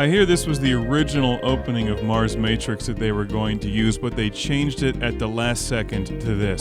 I hear this was the original opening of Mars Matrix that they were going to use, but they changed it at the last second to this.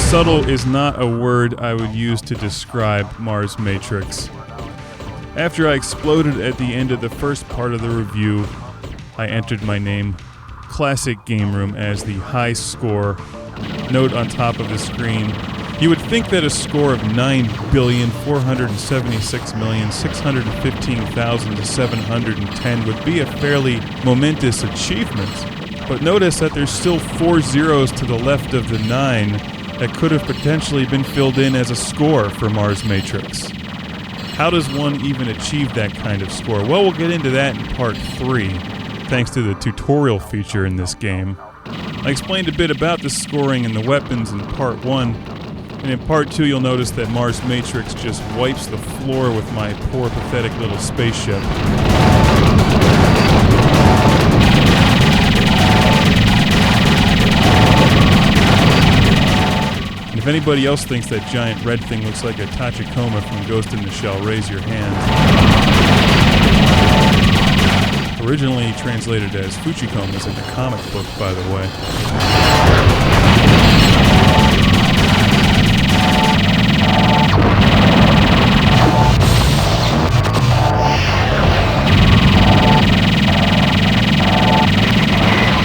Subtle is not a word I would use to describe Mars Matrix. After I exploded at the end of the first part of the review, I entered my name, Classic Game Room, as the high score. Note on top of the screen, you would think that a score of 9,476,615,710 would be a fairly momentous achievement, but notice that there's still 4 zeros to the left of the 9 that could have potentially been filled in as a score for Mars Matrix. How does one even achieve that kind of score? Well, we'll get into that in Part 3, thanks to the tutorial feature in this game. I explained a bit about the scoring and the weapons in Part 1, and in Part 2 you'll notice that Mars Matrix just wipes the floor with my poor, pathetic little spaceship. If anybody else thinks that giant red thing looks like a Tachikoma from Ghost in the Shell, raise your hand. Originally translated as Fuchikomas in the comic book, by the way.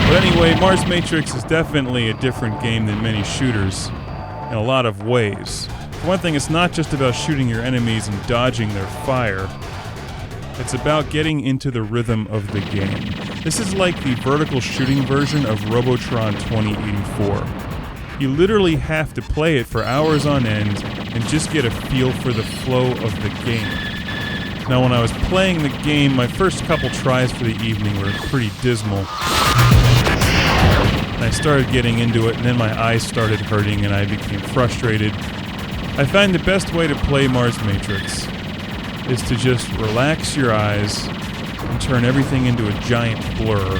But anyway, Mars Matrix is definitely a different game than many shooters. In a lot of ways. For one thing, it's not just about shooting your enemies and dodging their fire. It's about getting into the rhythm of the game. This is like the vertical shooting version of Robotron 2084. You literally have to play it for hours on end and just get a feel for the flow of the game. Now, when I was playing the game, my first couple tries for the evening were pretty dismal. I started getting into it, and then my eyes started hurting, and I became frustrated. I find the best way to play Mars Matrix is to just relax your eyes and turn everything into a giant blur,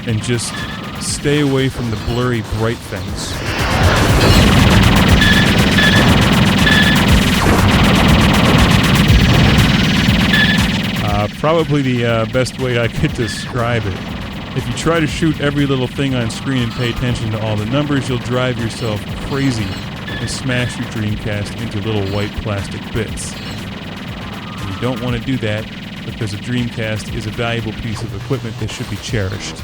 and just stay away from the blurry, bright things. Probably the best way I could describe it. If you try to shoot every little thing on screen and pay attention to all the numbers, you'll drive yourself crazy and smash your Dreamcast into little white plastic bits. And you don't want to do that because a Dreamcast is a valuable piece of equipment that should be cherished.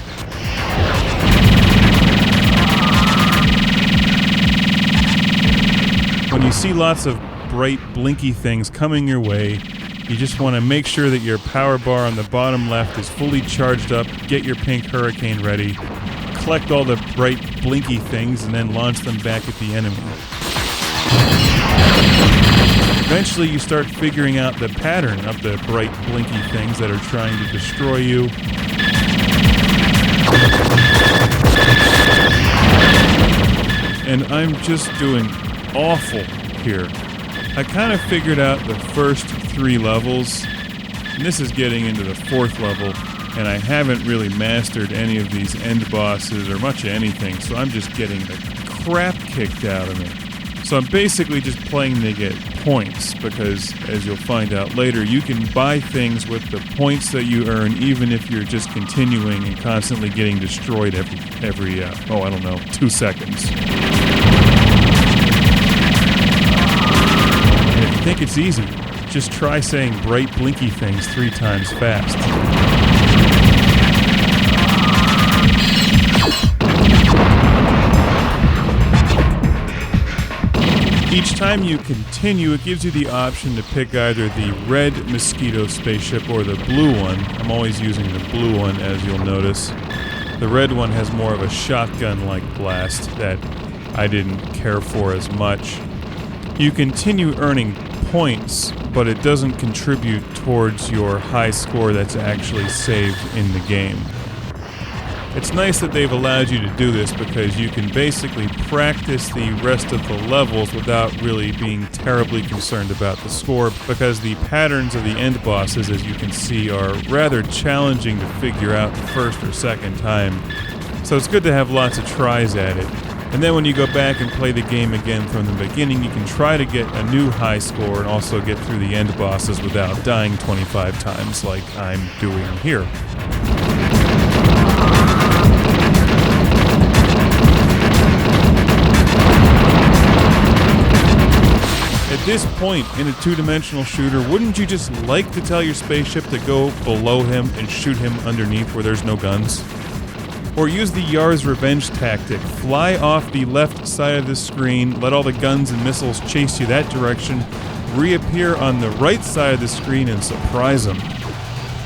When you see lots of bright, blinky things coming your way, you just want to make sure that your power bar on the bottom left is fully charged up, get your pink hurricane ready, collect all the bright blinky things, and then launch them back at the enemy. Eventually you start figuring out the pattern of the bright blinky things that are trying to destroy you. And I'm just doing awful here. I kind of figured out the first 3 levels, and this is getting into the 4th level, and I haven't really mastered any of these end bosses or much of anything, so I'm just getting the crap kicked out of me. So I'm basically just playing to get points, because as you'll find out later, you can buy things with the points that you earn, even if you're just continuing and constantly getting destroyed every 2 seconds. If you think it's easy, just try saying bright blinky things 3 times fast. Each time you continue, it gives you the option to pick either the red Mosquito spaceship or the blue one. I'm always using the blue one, as you'll notice. The red one has more of a shotgun-like blast that I didn't care for as much. You continue earning points, but it doesn't contribute towards your high score that's actually saved in the game. It's nice that they've allowed you to do this because you can basically practice the rest of the levels without really being terribly concerned about the score, because the patterns of the end bosses, as you can see, are rather challenging to figure out the first or second time. So it's good to have lots of tries at it. And then when you go back and play the game again from the beginning, you can try to get a new high score and also get through the end bosses without dying 25 times like I'm doing here. At this point in a two-dimensional shooter, wouldn't you just like to tell your spaceship to go below him and shoot him underneath where there's no guns? Or use the Yar's revenge tactic. Fly off the left side of the screen, let all the guns and missiles chase you that direction, reappear on the right side of the screen and surprise them.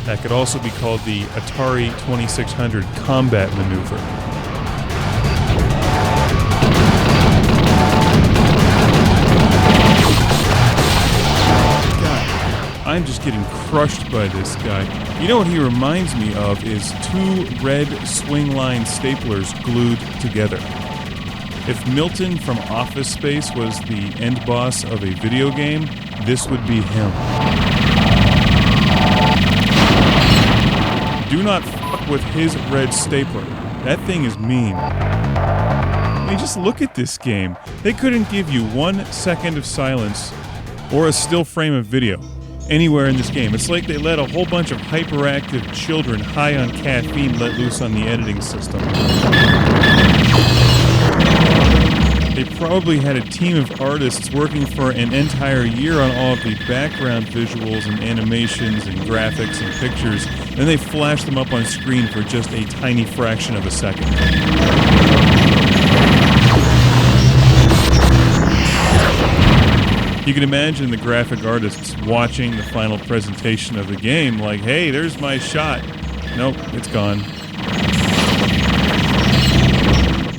That could also be called the Atari 2600 combat maneuver. I'm just getting crushed by this guy. You know what he reminds me of is two red swing line staplers glued together. If Milton from Office Space was the end boss of a video game, this would be him. Do not fuck with his red stapler. That thing is mean. I mean, just look at this game. They couldn't give you 1 second of silence or a still frame of video anywhere in this game. It's like they let a whole bunch of hyperactive children high on caffeine let loose on the editing system. They probably had a team of artists working for an entire year on all of the background visuals and animations and graphics and pictures, and they flashed them up on screen for just a tiny fraction of a second. You can imagine the graphic artists watching the final presentation of the game like, hey, there's my shot. Nope, it's gone.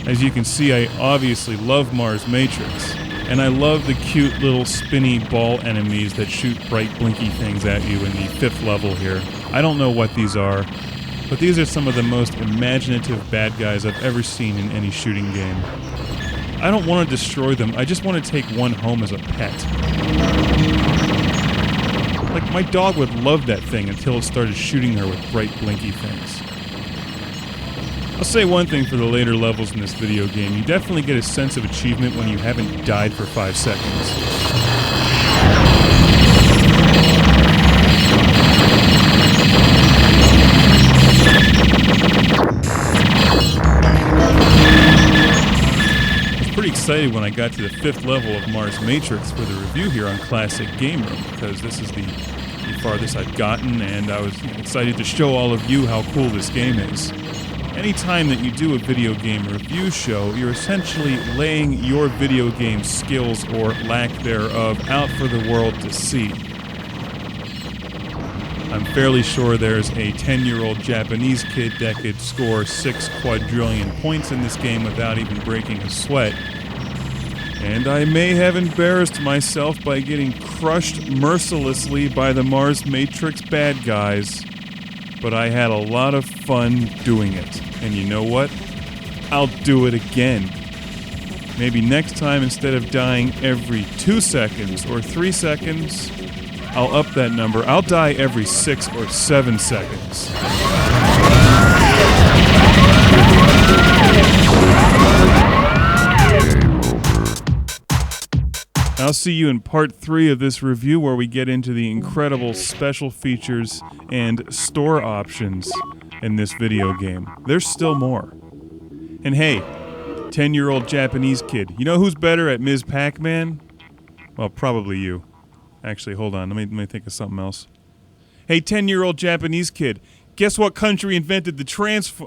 As you can see, I obviously love Mars Matrix, and I love the cute little spinny ball enemies that shoot bright blinky things at you in the 5th level here. I don't know what these are, but these are some of the most imaginative bad guys I've ever seen in any shooting game. I don't want to destroy them, I just want to take one home as a pet. Like, my dog would love that thing until it started shooting her with bright blinky things. I'll say one thing for the later levels in this video game, you definitely get a sense of achievement when you haven't died for 5 seconds. Pretty excited when I got to the 5th level of Mars Matrix for the review here on Classic Game Room, because this is the farthest I've gotten, and I was excited to show all of you how cool this game is. Anytime that you do a video game review show, you're essentially laying your video game skills, or lack thereof, out for the world to see. I'm fairly sure there's a 10-year-old Japanese kid that could score 6 quadrillion points in this game without even breaking a sweat. And I may have embarrassed myself by getting crushed mercilessly by the Mars Matrix bad guys, but I had a lot of fun doing it. And you know what? I'll do it again. Maybe next time, instead of dying every 2 seconds or 3 seconds, I'll up that number. I'll die every 6 or 7 seconds. I'll see you in part 3 of this review, where we get into the incredible special features and store options in this video game. There's still more. And hey, 10-year-old Japanese kid, you know who's better at Ms. Pac-Man? Well, probably you. Actually, hold on. Let me think of something else. Hey, 10-year-old Japanese kid, guess what country invented the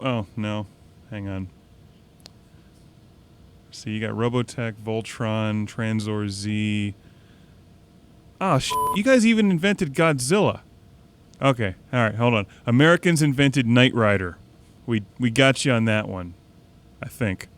Oh, no. Hang on. See, you got Robotech, Voltron, Transor Z. Oh, you guys even invented Godzilla. Okay, alright, hold on. Americans invented Knight Rider. We got you on that one, I think.